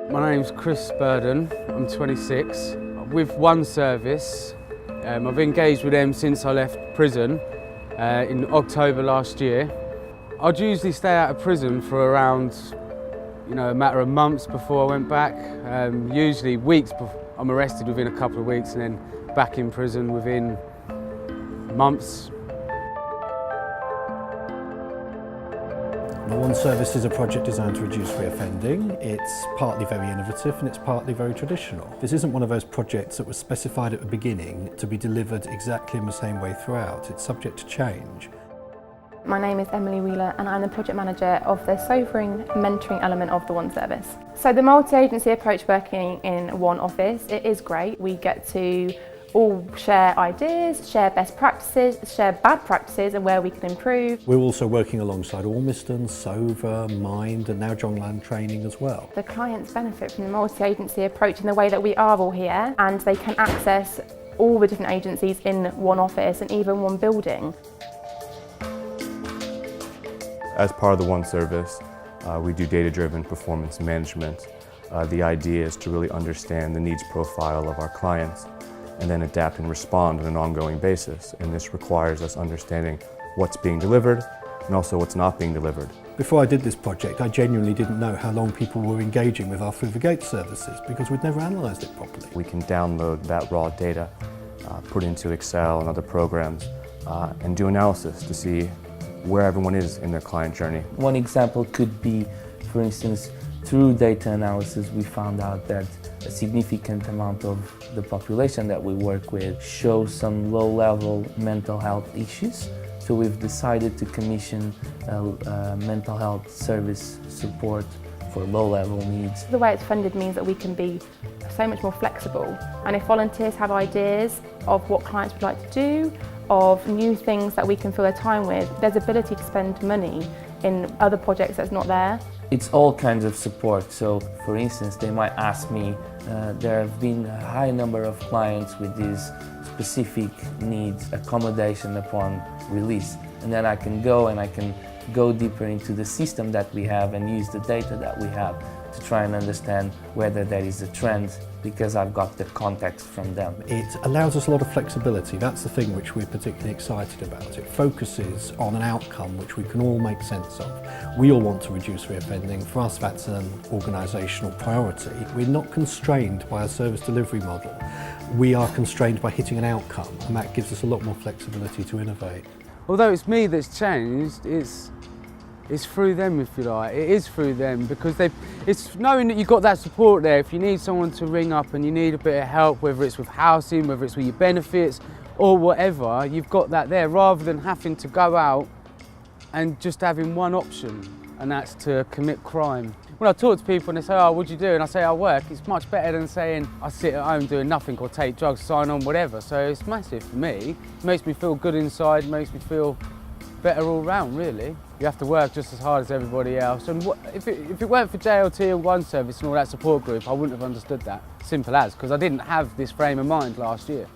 My name's Chris Burden, I'm 26. With One Service, I've engaged with them since I left prison in October last year. I'd usually stay out of prison for around a matter of months before I went back. Usually weeks before. I'm arrested within a couple of weeks and then back in prison within months. The One Service is a project designed to reduce reoffending. It's partly very innovative and it's partly very traditional. This isn't one of those projects that was specified at the beginning to be delivered exactly in the same way throughout. It's subject to change. My name is Emily Wheeler and I'm the project manager of the sobering mentoring element of the One Service. So the multi-agency approach working in one office, it is great. We get to all share ideas, share best practices, share bad practices and where we can improve. We're also working alongside Ormiston, SOVA, Mind and now John Land Training as well. The clients benefit from the multi-agency approach in the way that we are all here and they can access all the different agencies in one office and even one building. As part of the One Service, we do data-driven performance management. The idea is to really understand the needs profile of our clients and then adapt and respond on an ongoing basis. And this requires us understanding what's being delivered and also what's not being delivered. Before I did this project, I genuinely didn't know how long people were engaging with our Through the Gate services because we'd never analysed it properly. We can download that raw data, put into Excel and other programs, and do analysis to see where everyone is in their client journey. One example could be, for instance, through data analysis we found out that a significant amount of the population that we work with shows some low-level mental health issues. So we've decided to commission a mental health service support for low-level needs. The way it's funded means that we can be so much more flexible, and if volunteers have ideas of what clients would like to do, of new things that we can fill their time with, there's ability to spend money in other projects that's not there. It's all kinds of support. So for instance, they might ask me, there have been a high number of clients with these specific needs, accommodation upon release. And then I can go deeper into the system that we have and use the data that we have to try and understand whether there is a trend because I've got the context from them. It allows us a lot of flexibility. That's the thing which we're particularly excited about. It focuses on an outcome which we can all make sense of. We all want to reduce reoffending. For us, that's an organisational priority. We're not constrained by a service delivery model. We are constrained by hitting an outcome, and that gives us a lot more flexibility to innovate. Although it's me that's changed, it's through them, if you like. It is through them because it's knowing that you've got that support there. If you need someone to ring up and you need a bit of help, whether it's with housing, whether it's with your benefits or whatever, you've got that there rather than having to go out and just having one option, and that's to commit crime. When I talk to people and they say, oh, what do you do? And I say, I work, it's much better than saying I sit at home doing nothing or take drugs, sign on, whatever. So it's massive for me. It makes me feel good inside, makes me feel better all round, really. You have to work just as hard as everybody else. And if it weren't for JLT and One Service and all that support group, I wouldn't have understood that. Simple as, because I didn't have this frame of mind last year.